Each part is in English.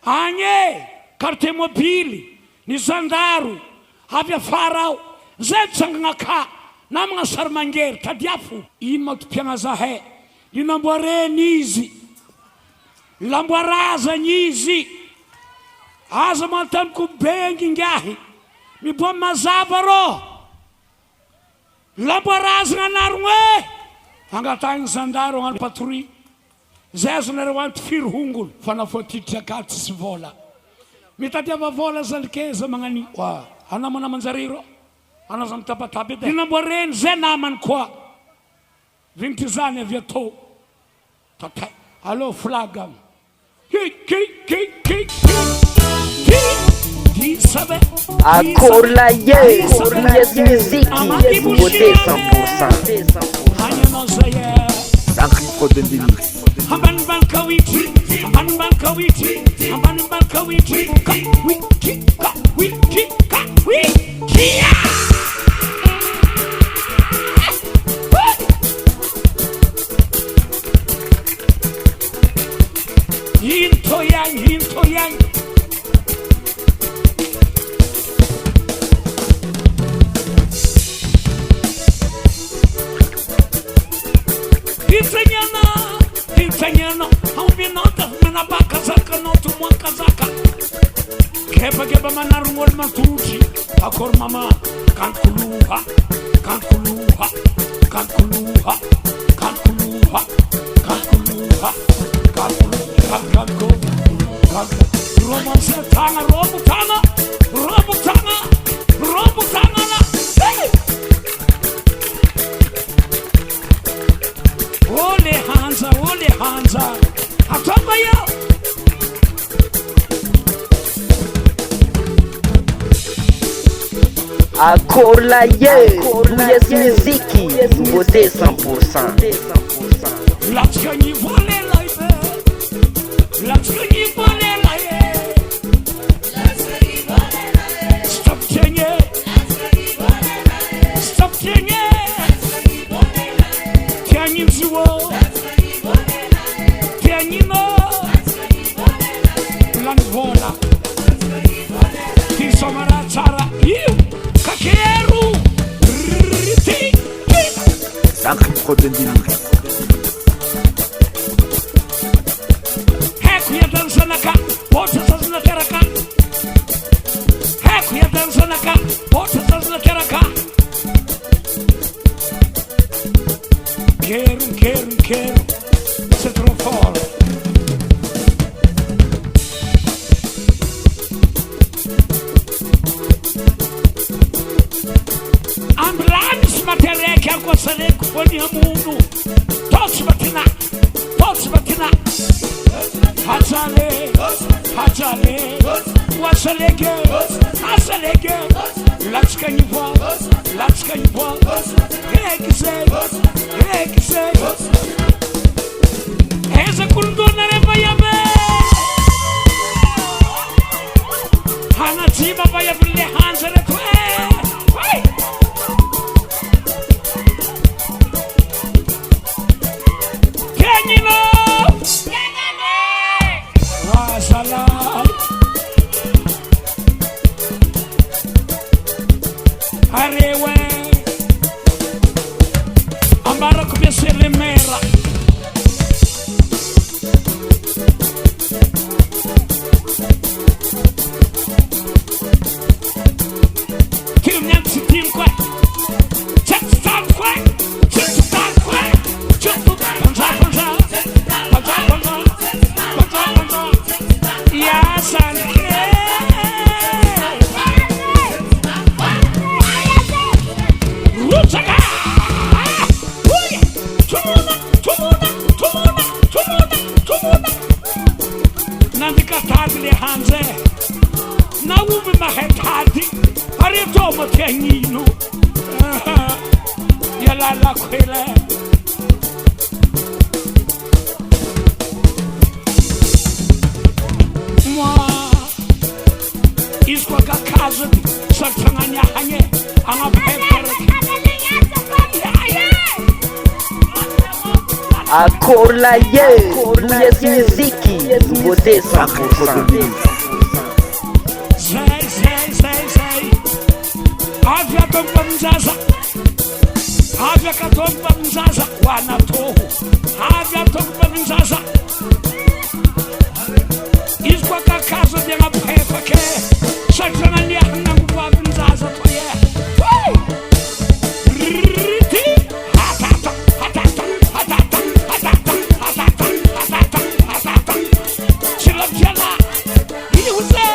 Anye carte mobile ni zandaro avy afara zay tsangana ka namagna sarmangery tadiafo ino mampipiagna zahay linamboareny izy lamboarazany izy aza mantaniko bengy ingahy miboa mazava rô lamboarazana anarogna e angatagny zandaro agny patrouille zay azonareo anty firy hongolo fanafotiditra ka tsy vola mitadiava vola zalikeza magnani anamanamанjare rô anaza mitapatapy edy linamboareny zay namany koa vinty zany avy atao tatay allo flaga Akorlaye, Yes Musique, Yes Nouveauté 100%. Sacré Produit de Mix. Hintoyang Hitsanyana Hambinota Manabaka Zaka Notu Mwakazaka Keba Manarungol Matuchi Akor Mama Kankuluha Kankuluha Kankuluha Kankuluha Kankuluha Kankuluha Romutana Ole Hansa Atamba yo Akorlaye, Yes Musique, Nouveauté 100%. Latskani vole laibe Latskani vole laibe Stop chenye Stop chenye Tianyin ziwo Tianyino Lanvola Kisomara tsara Iu Kakeru Riti Sacré Produit de Mix. Quero, c'est trop fort. Ambulance material que aconselhei com o mundo. Todos batina. Hajale, Asalege, Latskanivo, Rekse, Eza Kundona Rebayabe, Hanatima Bayabile Hansere. Arewe Ambara começar a mera Isco a casa, hanye angaphethe Akolaye, Louis Miziki, nouveauté 100%. Zay Avia tomba mzaza Avia katomba mzaza wana toho Avia tomba mzaza Izkwa kakazo dia pepa ke Shakzana ni ahna nguwa mzaza to ye Riti hatata hatata hatata hatata hatata hatata hatata Chilabjala Iuze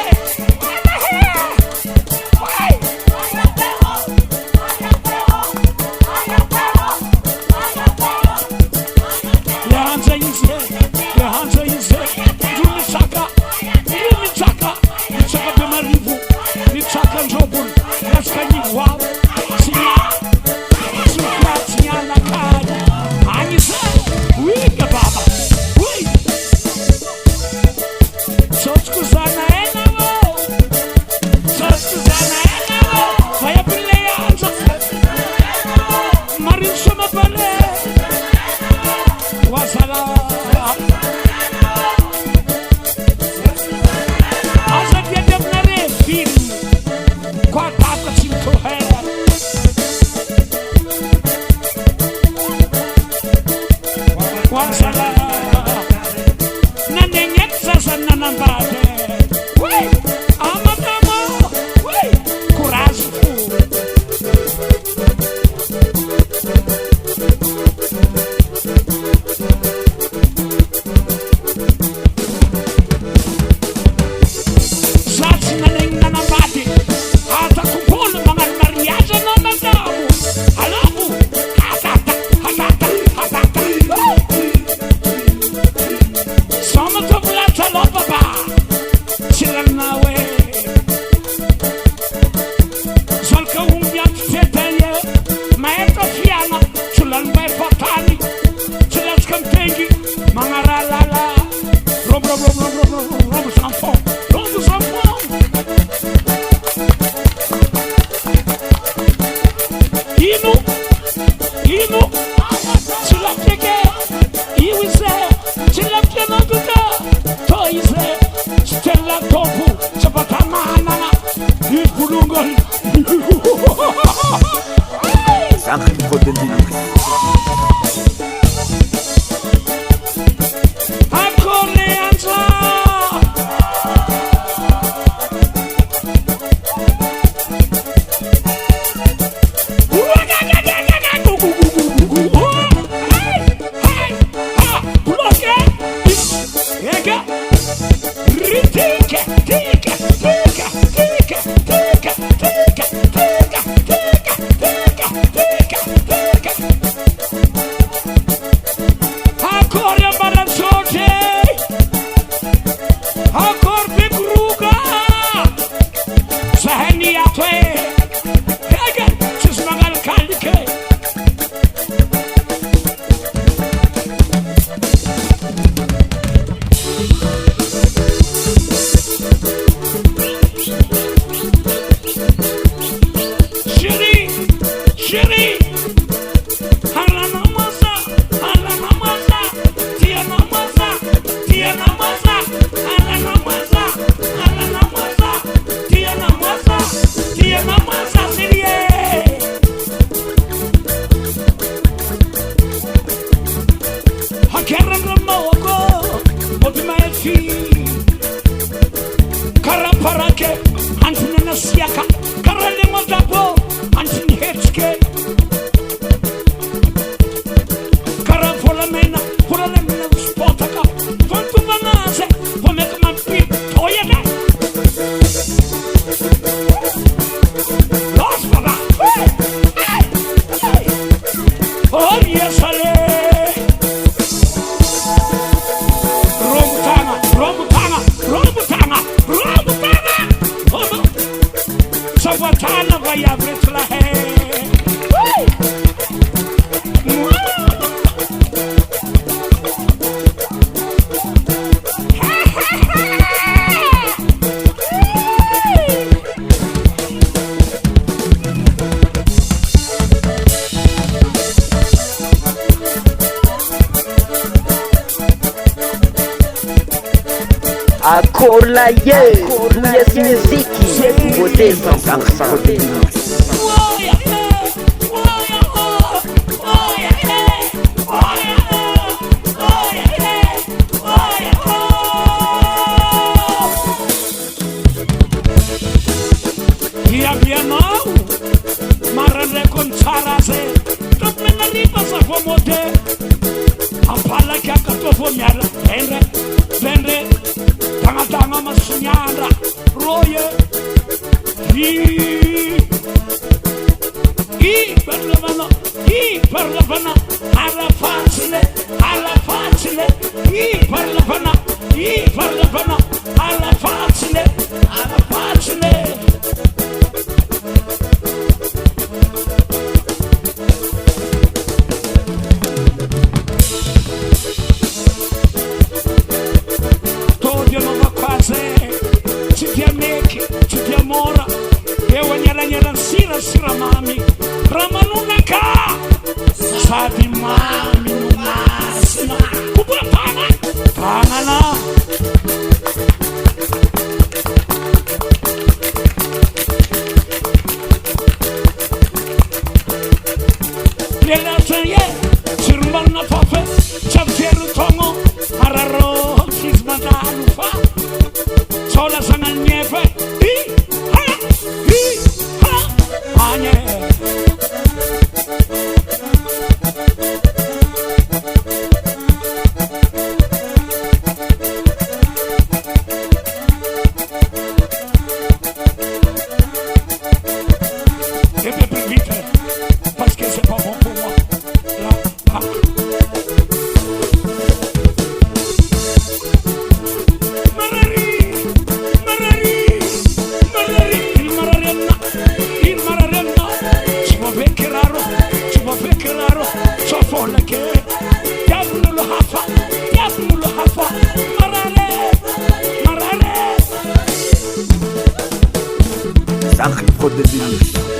Akolaye, Louis Miziki, Nouveauté 100%.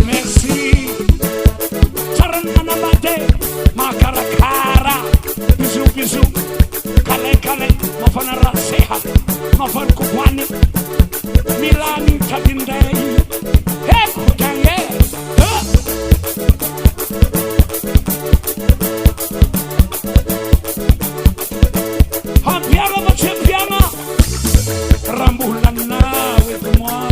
Merci. Taranana bate, makarakara, bisu bisu, kale kale, mafana raseha, mafana kubani, milani tabindei, hey kutange, hampiama bachempiama, rambulana with moi.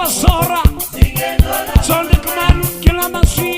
Sora, sonde kumanu kila masui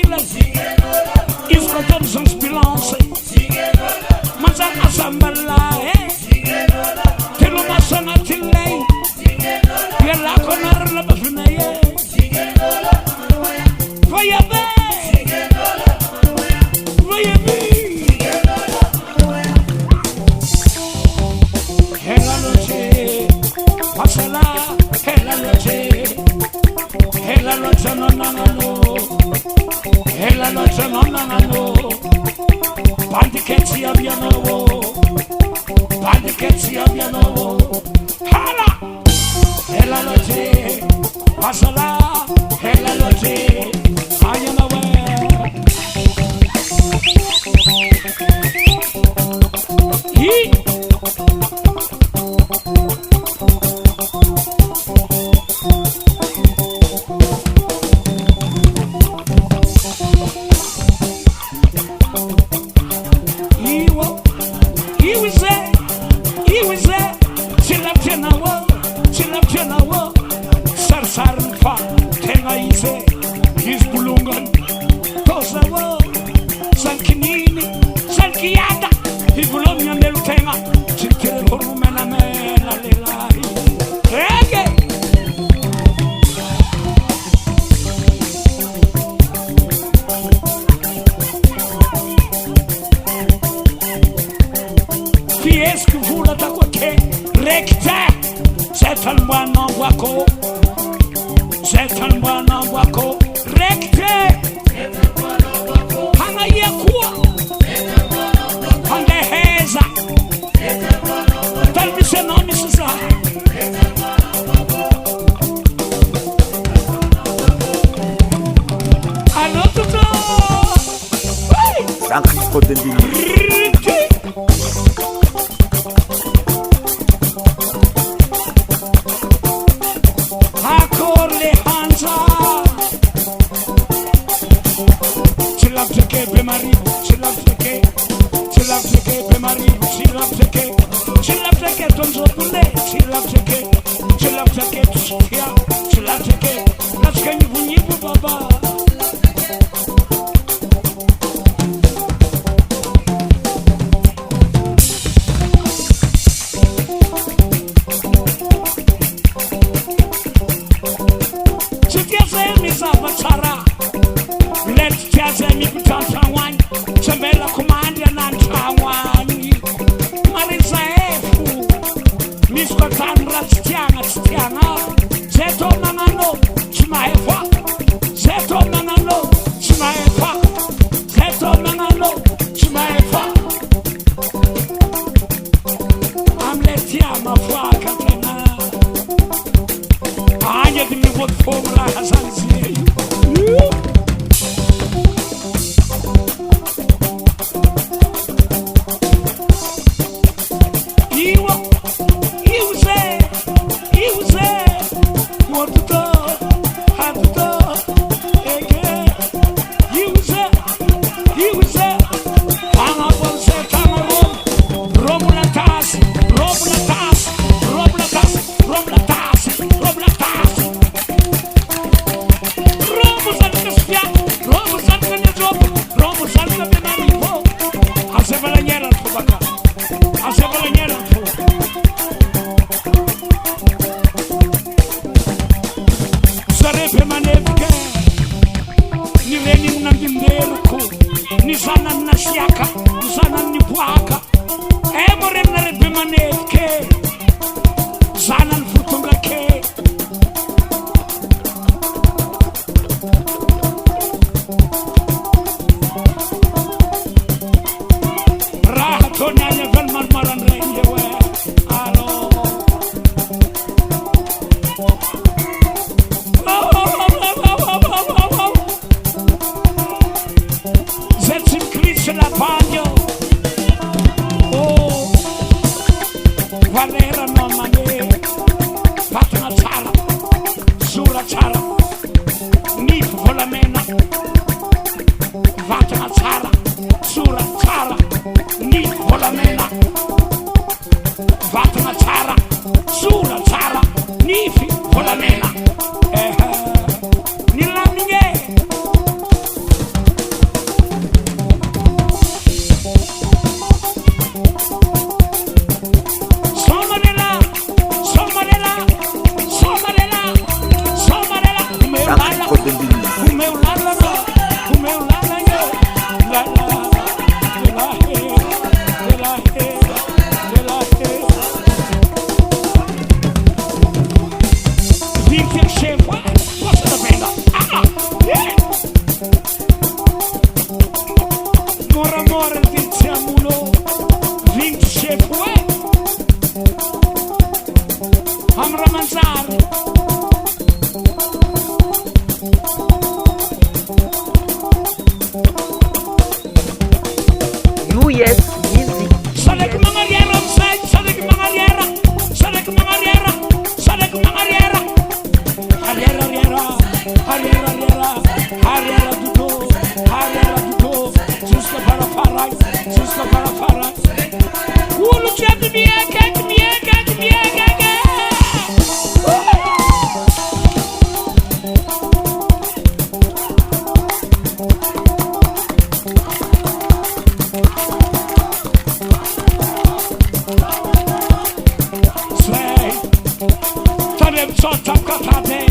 sota katate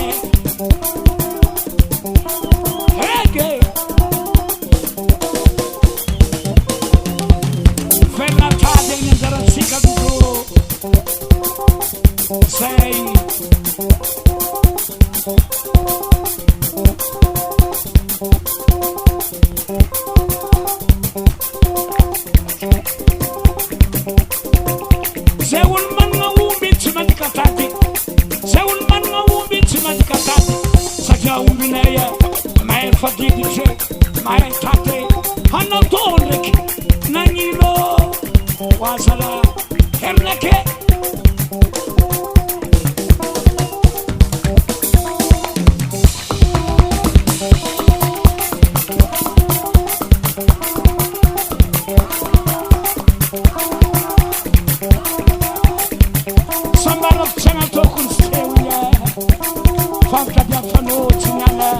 reggae fella tade nindara sika dudu sei Fadidije, my tate, Hanatonic, Nanilo, Wasala, Hemleke. Somebody of Chanatokun Stereo, Fanta Biafano, Tinala.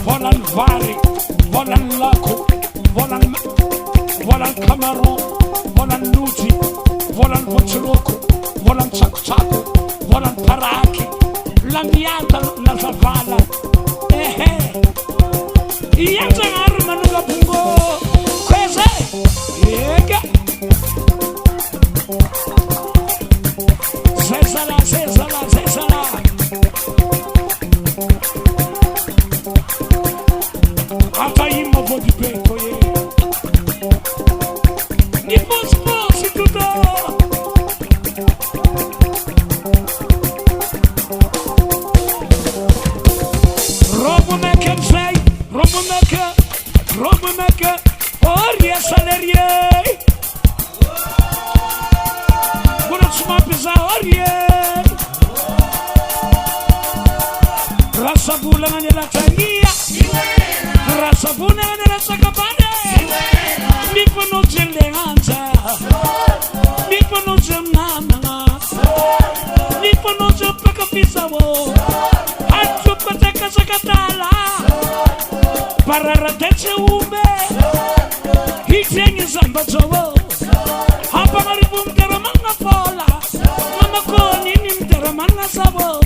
Volan Vari, Volan Laco, Volan Cameron, Volan Nuti, Volan Vocholoco, Volan Chaco, Volan Paraki, Lambiata La Zavala, Ianza Armanu Bungo, Quese, Yega Cesala, Cesala, Cesala. Ataima vou de peito, e fosse tudo. Robo maker, orie salarié. Quando se uma pisa orie, raça bula nela tania. Rasa buna nella sakapane Nipo no jelenza Nipo no jenana Nipo no jopaka pisawo Atu pataka sakatala Parara teche ube Hitengi zamba jowo Hapa maribum tera manga pola Mama koni nim tera manga sabo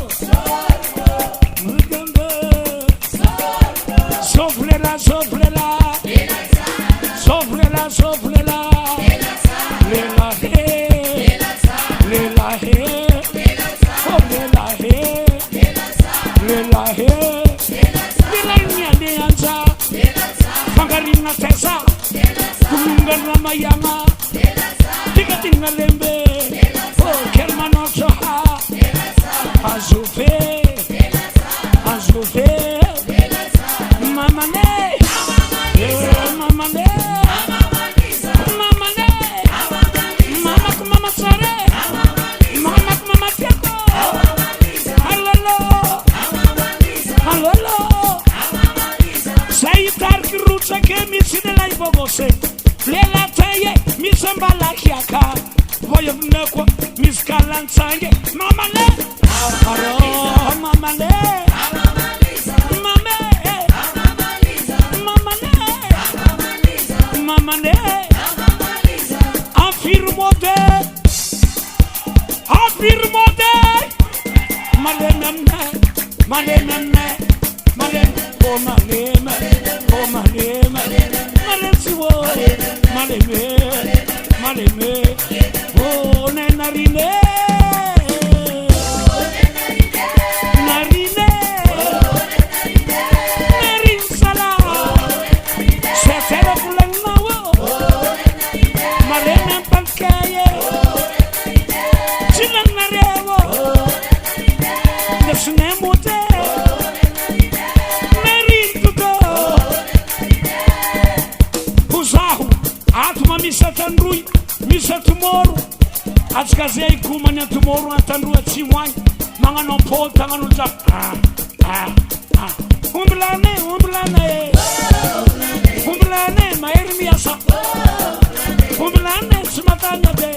Soflela, soflela, soflela, soflela, lela he, lela he, oh lela he, lela he, lela nya de anza, pangarina tesa, kumunga na mayama, tika tinga lembe, oh kelmano choha, azufe, azufe. Mama ne, mama ne, mama ne, mama mama sare, mama mama tiako, halalo, halalo, sai tarki rucha ke mi sinela ibogose, lela taye mi sambala kiaka, voyo mneko mi skalan sange, mama ne, haro mama ne. Azkazei kumanya tomorrow atandua chimwani mangano pol tangano jak umblane maeri miasa umblane sumatanga be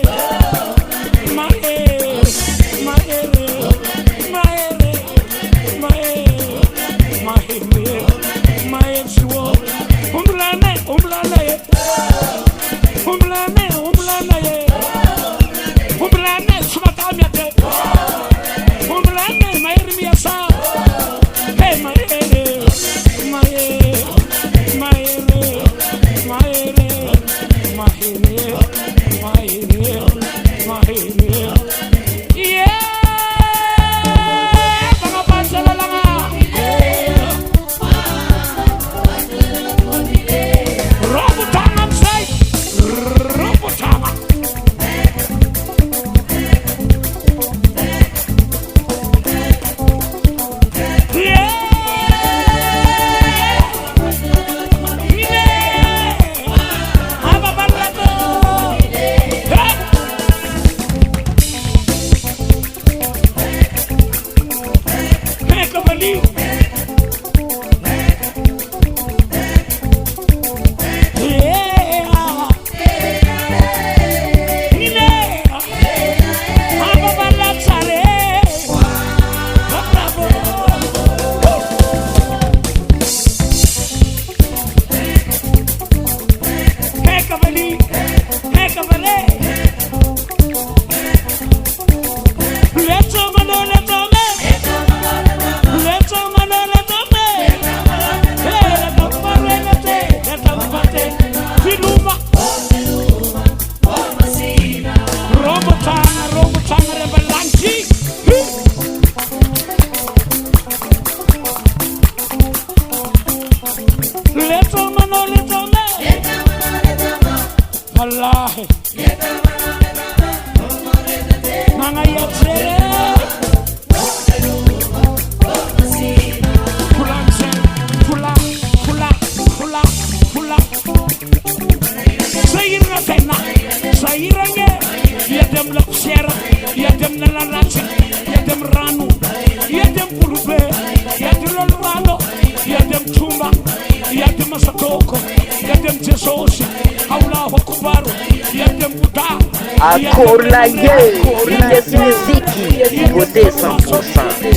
Akorlaye, Ambiance Musique, Nouveauté 100%.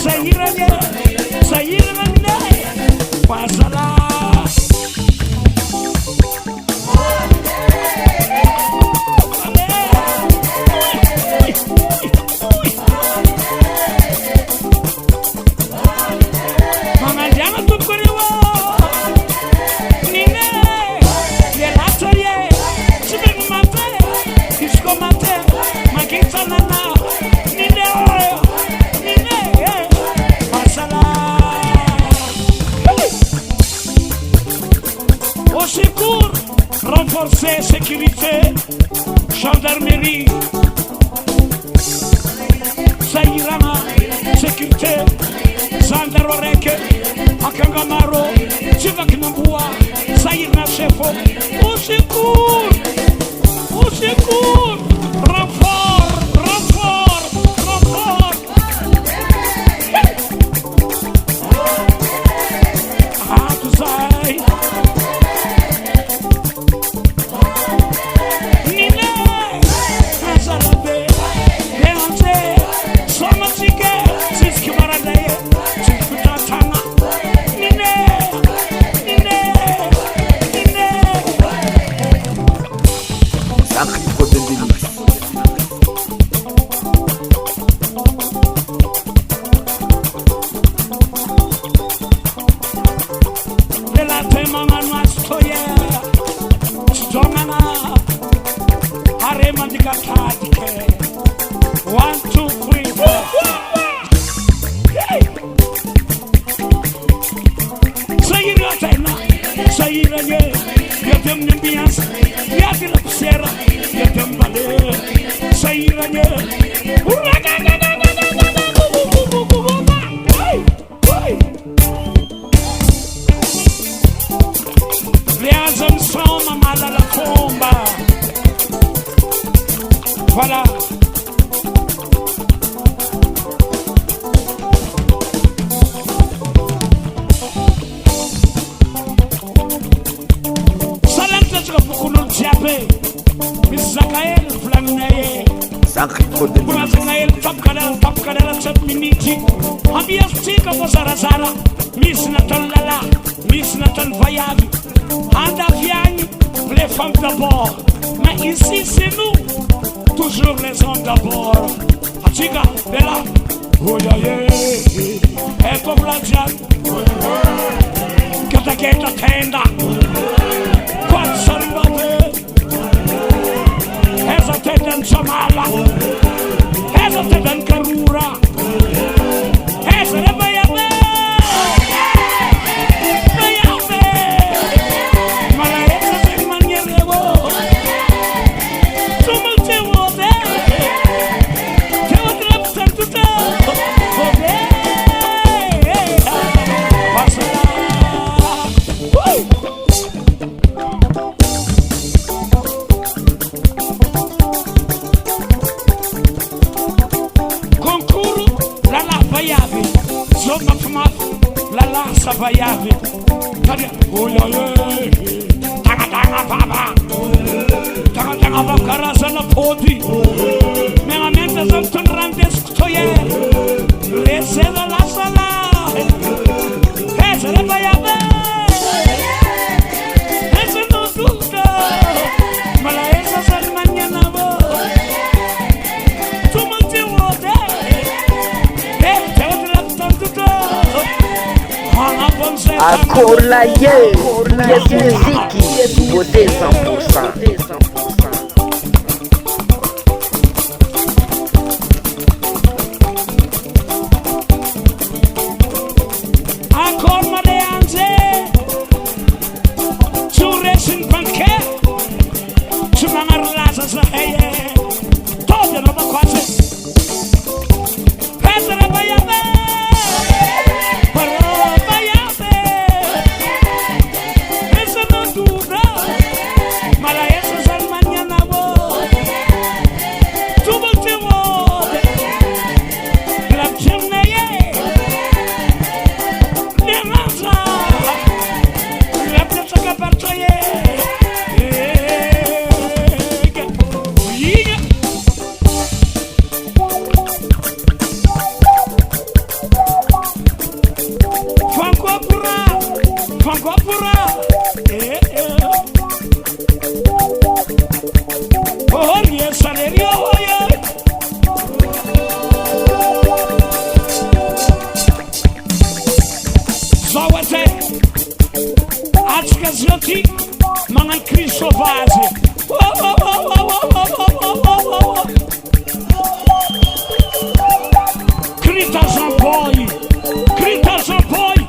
Renforcer sécurité, gendarmerie, Sairama, sécurité, Zandaroreke, Akangamaro, Chivaknambua, Sairna Chefo, au secours, renfort, ah, tout ça. Voilà. Sacré trop de Ambiance Mafana Miss Nathan Lala, Miss Nathan Voyage, Anda Viagne, les femmes d'abord. Mais ici c'est nous, toujours les hommes d'abord. Achiga, Bella, Oyaye, Eko Blajan, Kataketa Tenda, Kwatsaribabe, dan Somala, Esa te dan Karura, Esa de Bayabe, Bayabe, Malaesa de Manyarevo, Sumulte Wobe, Teotrap Santuta, Wobe, Pasala, Lala Savayave, Tanga Baba, Tanga Bakaraza na Podi, Mengamenta Zanton Randes Toye, Resela La Sala, Hesere Bayave, Hesere no Duda, Malaesa Salmania Navo, Tumati Wode, Akolaye, pièce musique, beauté 100%. Akor Madeanze, Suresin Banke, Sumangarlaza Saheye, Toja no Bakwase, Pedra Bayabe. Mangan Cristo Vase. Grita Zamboy. Grita Zamboy.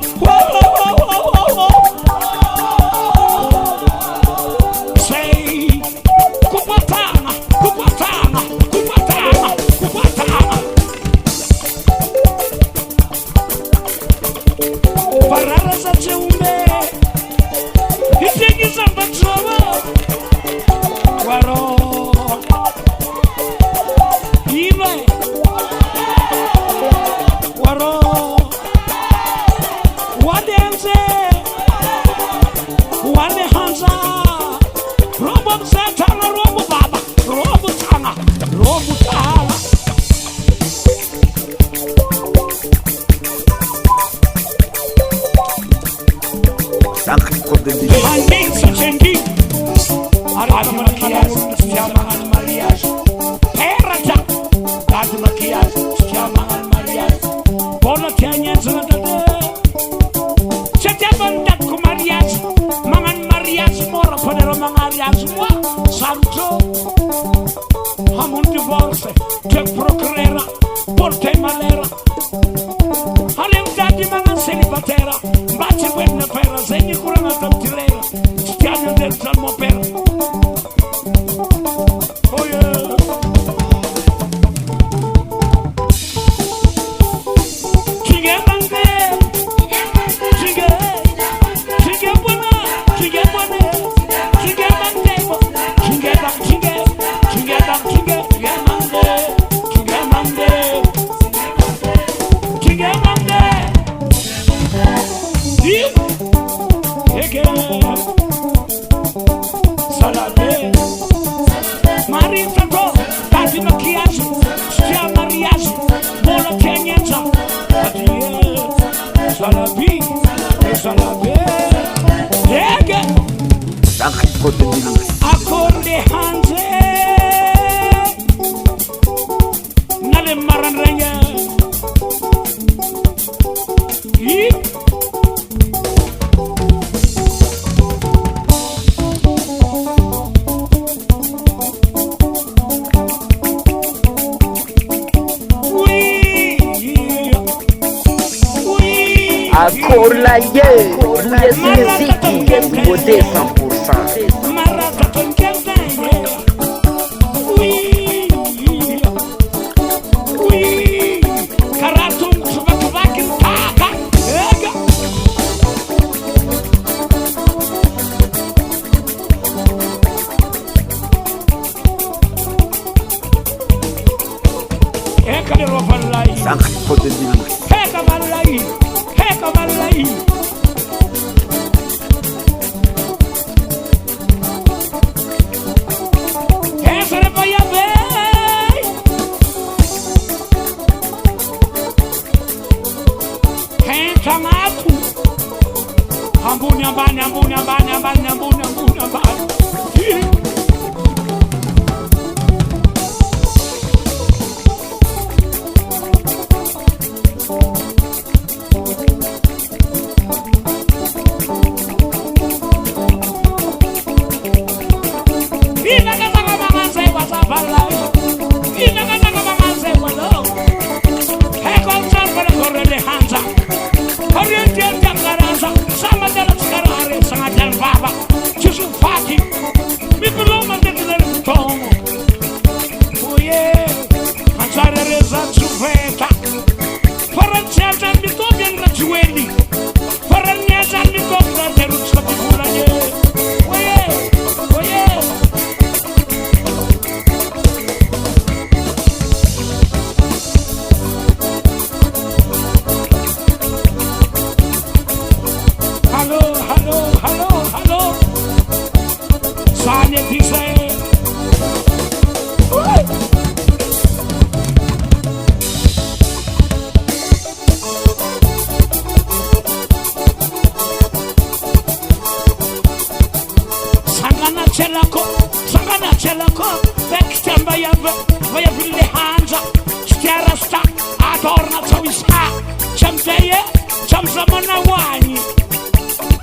Sei Cupatana, Cupatana, Cupatana, Cupatana. Parara za Zeume. Waro Ibe Waro Wadenze Wade Hanza Robo Satana Robo Baba Robo Tana Robo Tana Sacré de Dieu. Rádio Maquiagem, chama a mariagem. Terra já, Rádio Maquiagem, chama a mariagem. Bola tinha zanada. Se te banda com mariagem, mangan mariagem mora para mariagem. Santo, hamon divorce, te procreera, porte malera. Alem dadi mangan celibatera, bate buena pera, zeni curana tantilera. Stiano del salmo pera. Aïe, Bouillesse Musique, nouveauté 100%. Marata ton quelqu'un, oui, oui, Karatum, Subakakin, Taka, Ega. Eka de Rovalai, Sacré faute de Dieu. Eka Valai, Eka Valai. Ambuni ambani ambuni ambani ambani ambuni ambuni ambani. Ina kata kama sewa sabala. Ina kata kama sewa lo. Heko sabala korele hanza. Korele jangaraza. Sama dela skarare sama dela baba. Chusu fati. Mi problema dekler tongo. Oye. Hanzare reza zuveta. Faranziata mi tobien rajueli. Faranziata mi tobien terutsa bigula ye. Oye. Oye. Hello, hello, hello, hello. Sanya dice. Sangana celako, vekstamba yave, vaya ville hanza, stiara sta, adorna cawisa, chamteye, chamzamana wani.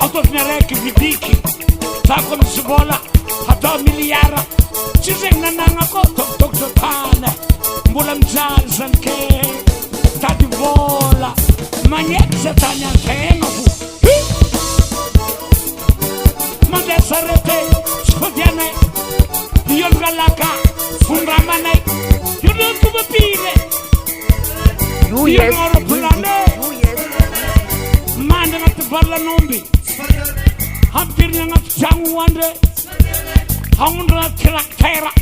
Autos nereki vidiki, takon sibola, hata miliara, chizeng nananga ko, tok zotane, mbulam zanke, tadi vola, manyek zetanya tengafu. Mande sarete, skodiane, yolgalaka, fundamane, yulu kubapire, yulu pulane, mande ngat balla nombi, hampir ngat jangu wande, haundra traktera,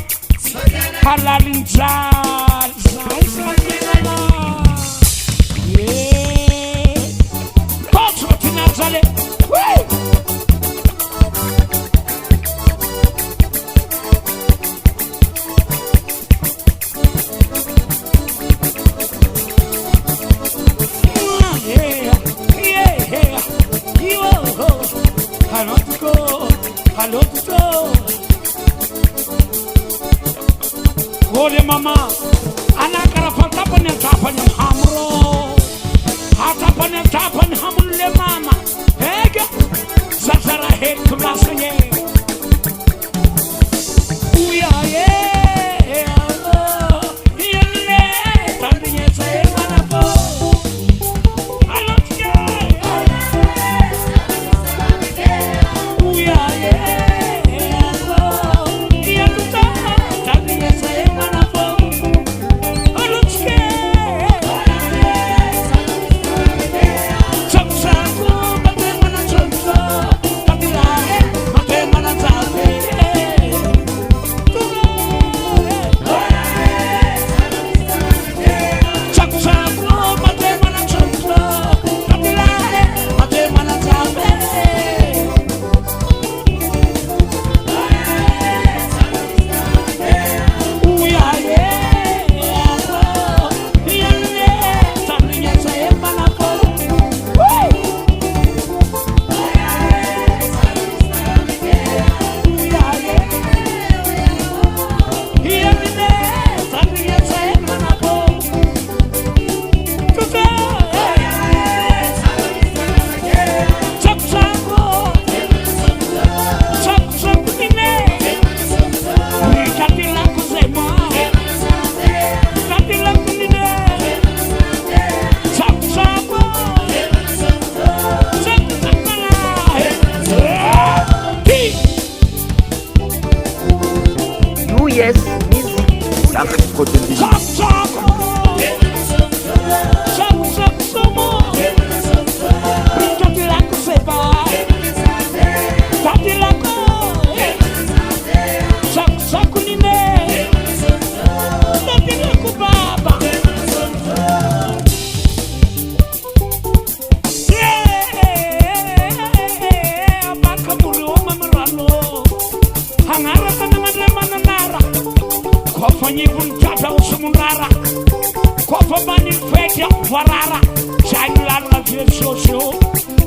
halalin zal, yeah, tots watina zale, woo. Ole mama, anak karafal tapan yang hamro, hatapan yang tapan hamul le mama, hega, zazara hek kemasnya, uya ye, ye le, tandinya saya mana po, alotnya, uya ye. Mate Yes Music. Sacré protégé.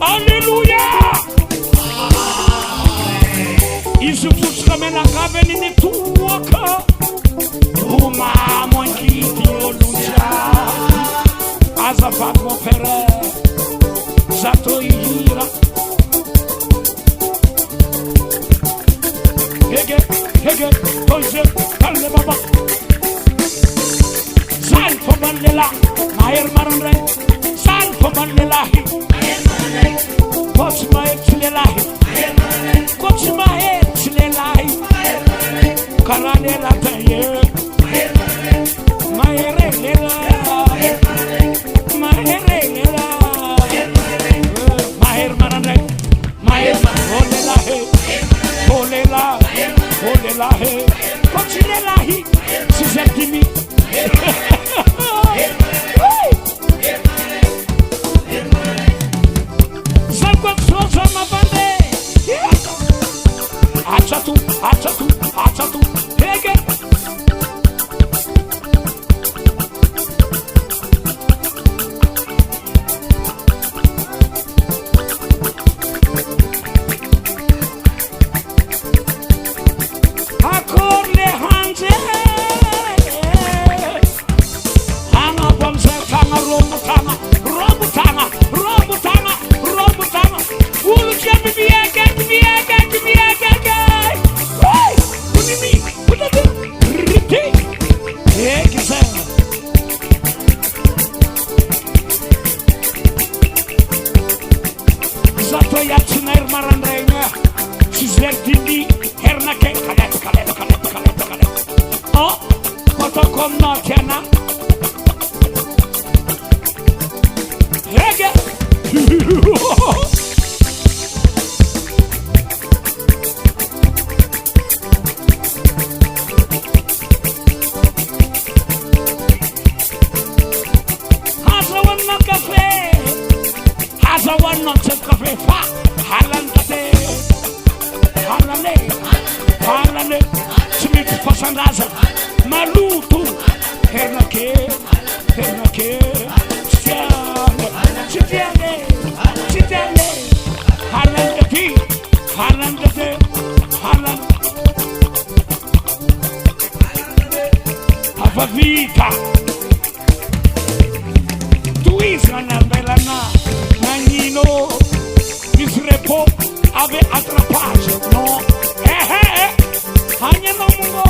Alléluia. Isso tudo também na cabine nem tuaca. Uma monquite oluja. Azafat mofere. Zatoira. Hege, hoje, kalle baba. Sal fobalela, maher marandre. Sal fobalellahi. Coach maher chilellahi. Coach maher chilellahi. Karane la taye. Maher lela. Maher lela. Maher marandre. Maher olellahi. Olellahi. Coach lellahi. Sizertimi. Achatu, hege. Akorle hanje. Hanga bomse kanga romutanga. Ulu chemi biega. Zato yatsina irmarandrenya. Sizler dindi hernake kalet. Oh, kotokom no kena. Hege. Halane, Smith Fasandaza, Malutu, Hernake, Sitiane, Halande, Avavita, Tuisana Belana, Nanino, Misrepo, Ave Atrapage, no, Hanya no mungo.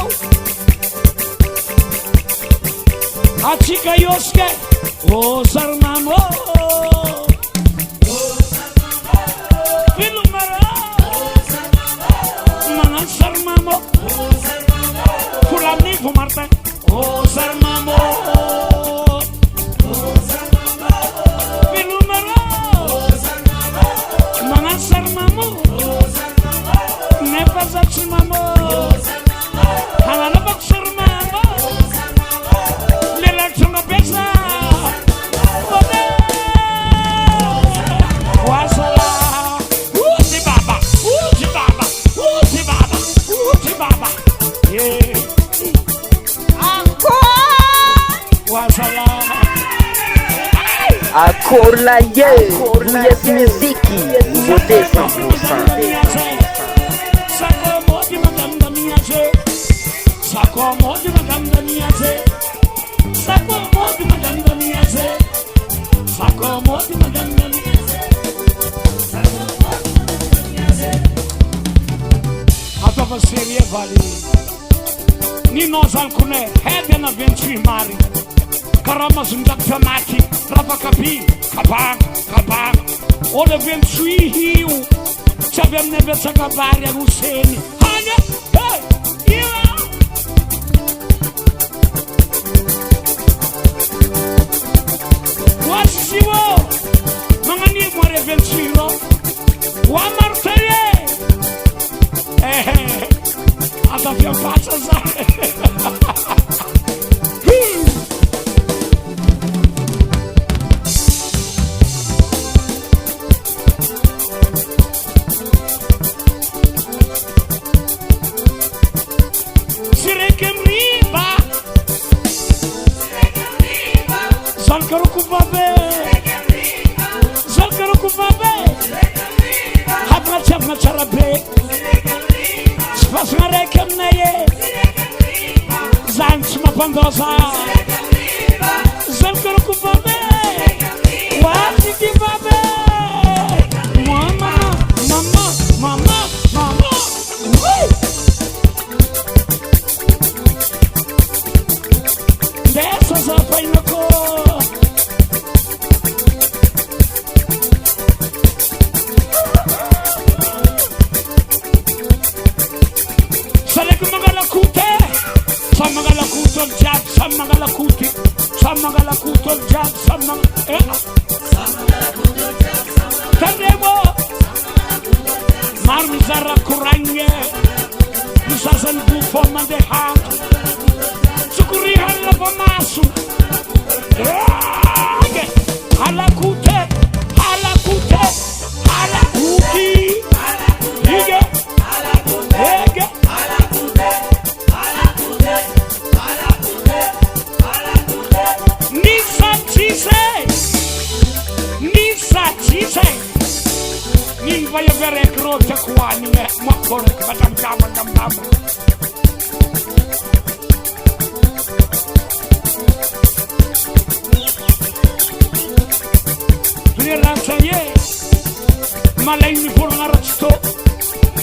Achika yoske, o sarmamo. Filumara, mana sarmamo. Fulani fumarta, o sarmamo. Filumara, mana sarmamo. Never sarmamo. Halana boxer mama, lela chunga pesa. Wasala, uti baba. Yeah. Wasala. Akorla ye, Yes Music, Nouveauté 100%. Atava serie vali. Ni nós alcune, hede na ventri mari. Karama zundak famati, rapa kapi, kapang. Ode ventri hiu. Chavem neve sakabari aguseni. Hanya, hey, ira. Zalkarukubabe, Zalkarukubabe, Habna Charabe, Spasmarek Naye, Zans Mapandosa, Zalkarukubabe, Wazikibabe, Mama, Mama, Mama, Mama, Dessas a faina cor. Salek magala kute, samagala kutol jab, samagala kuti, samagala kutol jab, samagala kutol jab, Tandemo, Marmizara Kuranye, Musasan Bufoma de Hat. Sukuri hala pamasu, hala kute, hala kute, hala kuki, ige, ege, hala kute, hala kute, hala kute, hala kute. Nisa chise, ni vaya vere krote kwani me makore batam kama.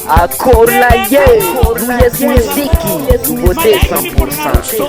Akolaye, Abonnez-vous, musique, nouveauté 100%.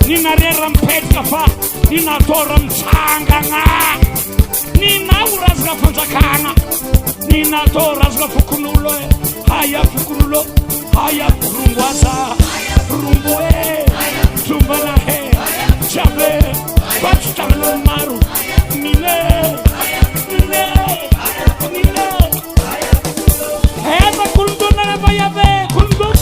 Nina reram petkafa, nina toram changanga, nina urazga fanzakanga, nina torazga fukunulo, haya fukunulo, haya furungwaza, furungwe, tumbana he, chabe, batstalo maru, nine, heba kuldo na bayabe, kuldo.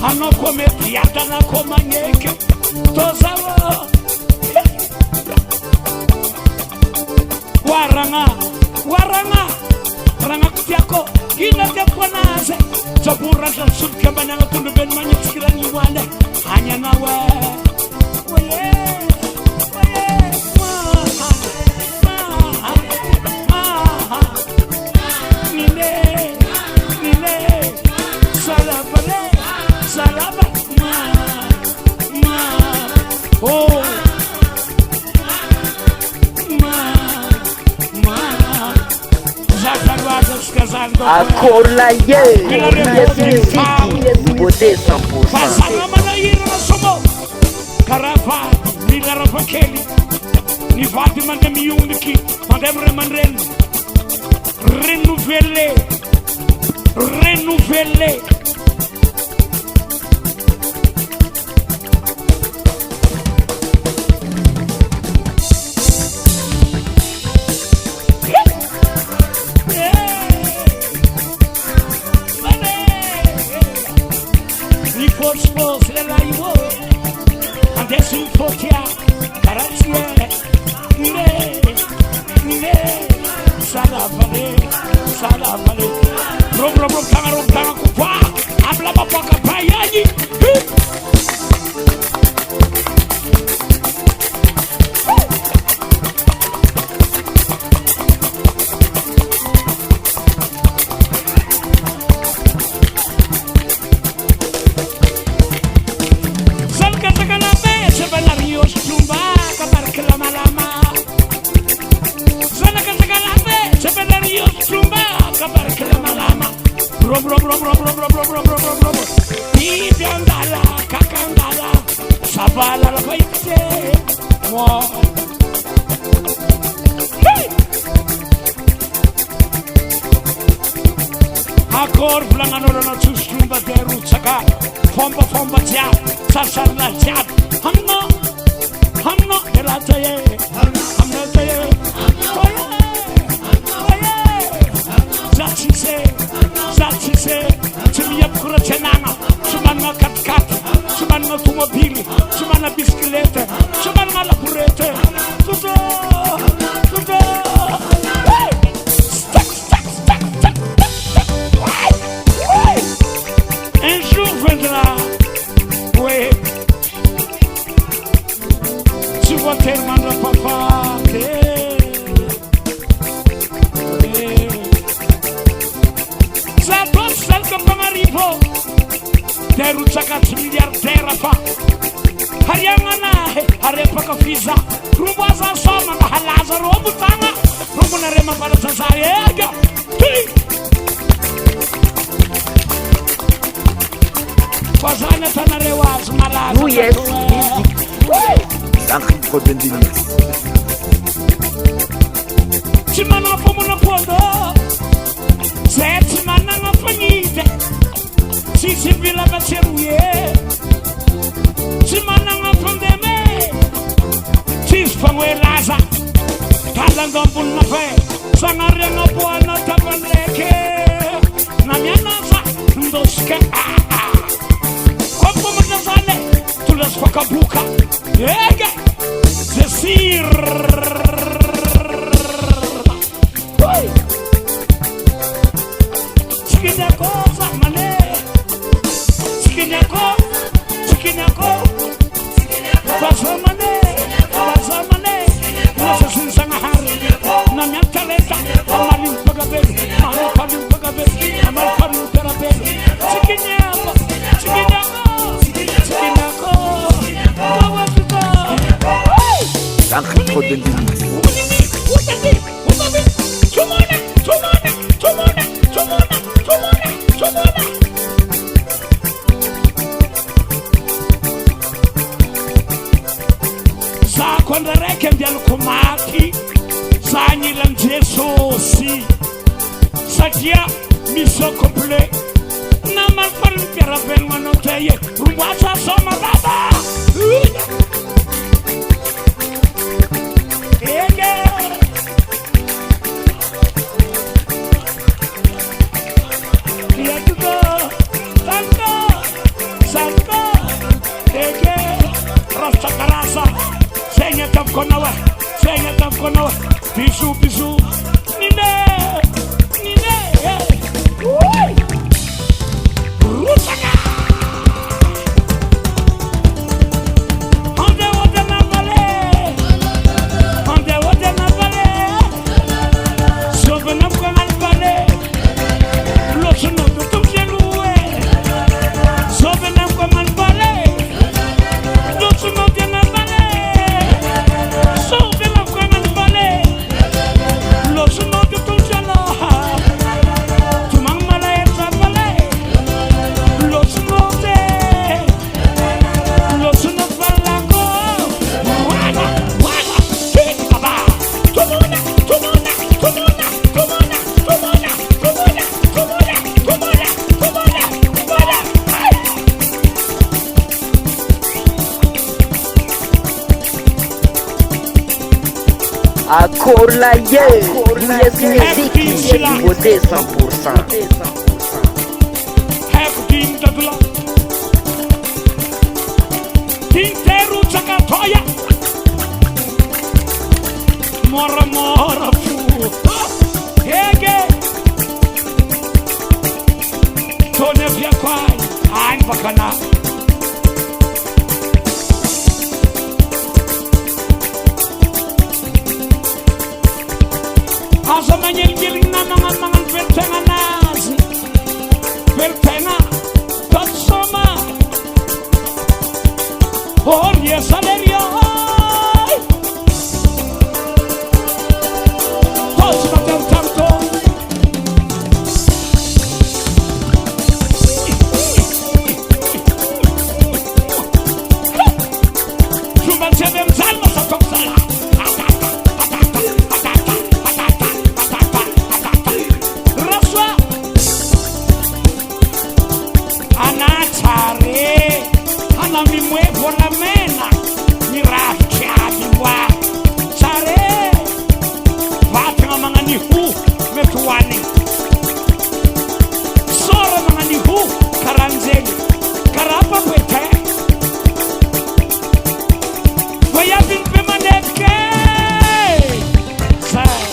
Hano come piata na koma nyeke tozawo waranga kutiako kina te konaze zabura za subke bana tundu ben manyikira ni wale hanya nawe Accorlaye, Obligation Musique, nouveauté 100%. Fasana manahira na somo Karavati, nilaravakeli Nivati mande miuniki Mandemre mandreni Renouveler Adesso il fotia, carazzie, sarà vale, bro, tanga kupa, habla papaka payani. Sabala la paite, Akor blangano na chushumba de ROTSAKA, fomba tia, sasarla tia, hamno elataye, hamnataye, Zatise, chimiya kura chenana, chumana kat, chumana automobile, chumana bicyclette, chumana labourette, tudo. Stack. Un jour viendra, oui, tu vas tellement de papa. ROTSAKA miliardaire fa Hariangana harepa ka fiza Rubaza soma na halaza robu tanga Rubu na rema para sasayega Fazana tana rewaz malaza Yes, Sacré Codendinix. Chimana pomuna podo Zetimana ngafanite Si vila bacheruye Si mananga fondeme Si fangwe laza Talando mbuna fe Sangare nga buana tabandreke Namianaza Ndoske Kompo matazale Tulas fakabuka Ege Zesir Sikida koza mane Chikinyako, Basamane, Nasasin Sangahari, Namyakaleta, Amalim Pagabel, Amalim Pagabel, Chikinyako, Sacré Codendinix. Quando reke ndialo komati Sanyi lanjeso si Sakia miso complet Naman parin pera ben manoteye Rumbasa soma baba Ege Yatuko Sanko Ege Rasta Senha tam konawa, bisu, nine, ROTSAKA, Akolaye, Yes Musique, nouveauté 100%. ROTSAKA toya mora mora fu hege tone vya kwai ai bakana asa manyel gelina mangan vertenga nazi vertenga tatsoma oh yes Valeria Posso del tanto Chuba se del salmo sa toksala Raswa Anachare Ana mi muevo la mena mi rafchiadi wa Sare Vatra mangani hu metuani Sora mangani hu karanzeli Karapa kwete Vaya bin manetke Sai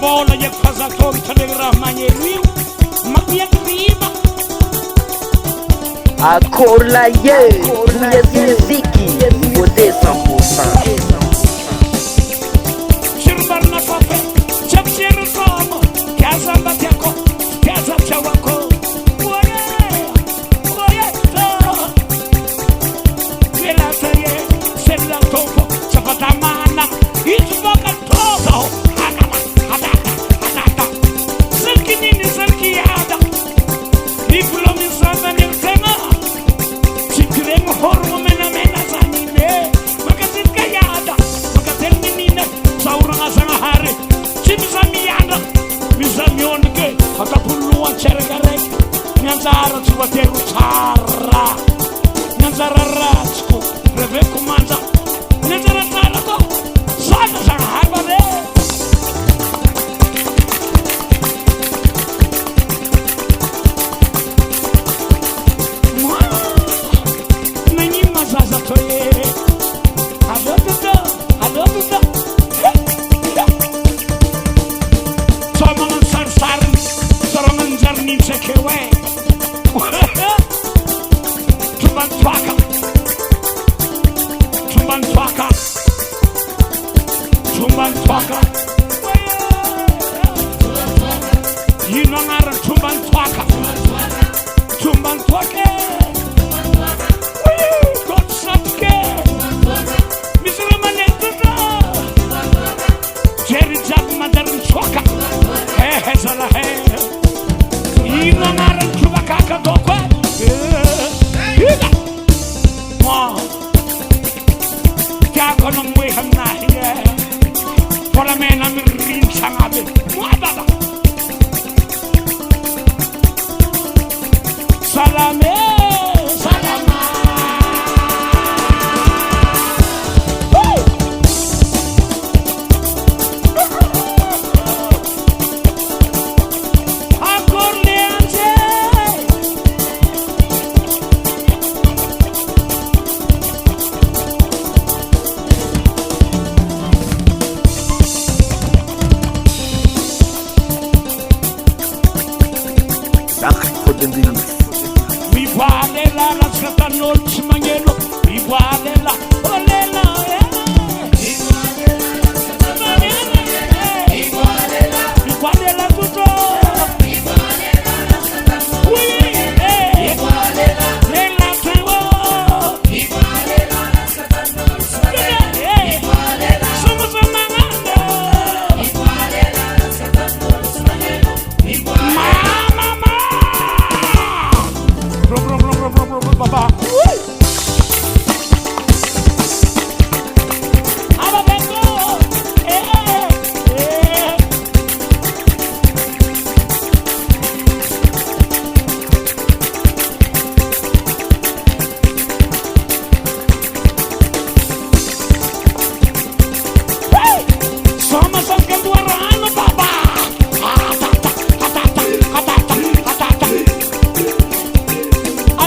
Bola je kaza tom telegram manyeri mapia kiba Akolaye, Yes Musique, nouveauté 100%. Chirbar na pape chapchir komo kaza bateko kaza chawako oye vela taye sella topo chapatamana itubaka todo Nyanzara tuwateru tara Nyanzara ratsku Rebeku manza Nyanzara tara ko Sana sana harbare Nani mazaza toye Adotuta Somangan sarsarin Sorangan jarnin sekewe Tumban twaka You know ngara tumban twaka God sapke Misra manetuta Jerry Jack madarin twaka He zala he You know ngara tubaka dokwa Kya kono mwe hamna hiye Pola mena mirin sangabe Muababa Salame Salama Vivalela la scatano chimangelo Vivalela olela Vivalela tutto Somos amando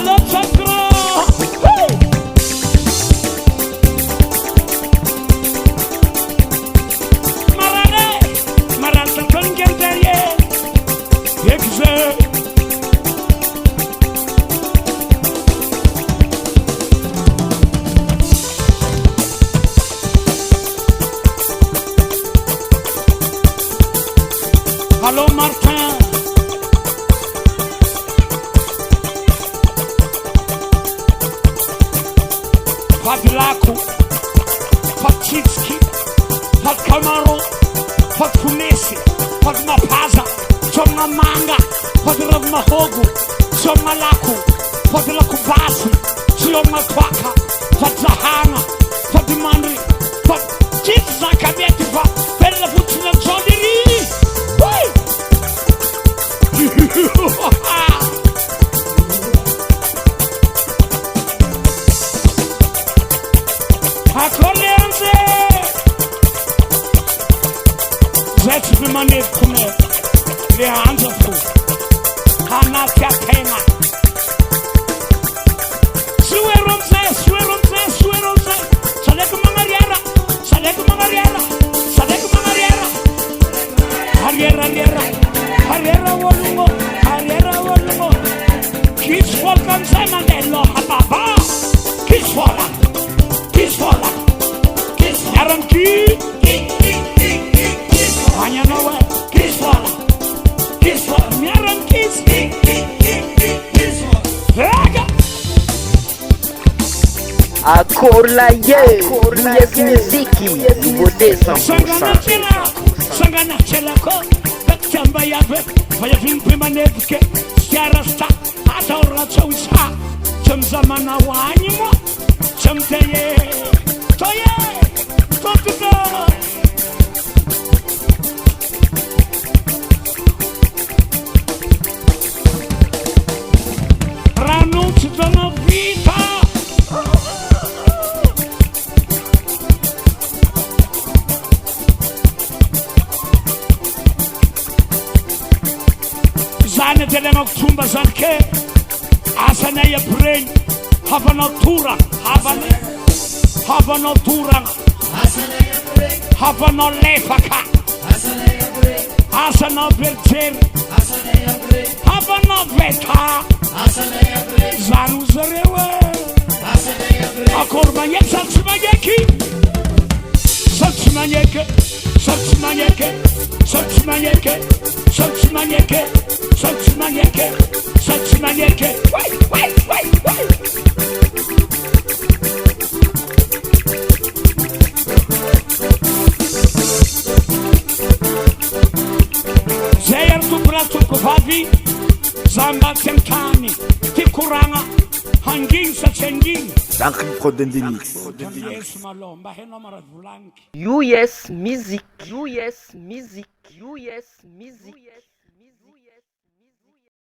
ROTSAKA. Allô Martin. Fadlaku, Fatchitski, Fatkamaro, Fatkunesi, Fatmapaza, Chomamanga, Fatravmahogu, Chomalaku, Fatlakubasi, Chlomatwaka, Fatzahana, Fatmandri, Fatchizakabetiva, Pelafutina Jodiri. Akoleanze Zet bimane kume le hanza fu Kana kapena Sueronze Salek mangariara Ariera walungo Kiss welcome Mandello Hababa Kiss Yaranki Anyanawe Kiss Miarankis Vega Akorlaye Mouillez Miziki Nouveauté 100%. Sangana Chelako Chamba Yave Vayavin Pimanevke Stiarasta Ataura Chausa Chamzamana Wanimo Chamteye Toye Totuka Ranut Dona Vita Zane Delemo Tumba Zanke Asanaya Brain Havanotura Havano Lefaka Asana Berger Havano Veta Zanu Zarewe Akormanye Salchimanyeke Wait Zeyer tu brato kovavi Zamba Tentani Tikuranga Hangin Sachengin Dendenix. US Music.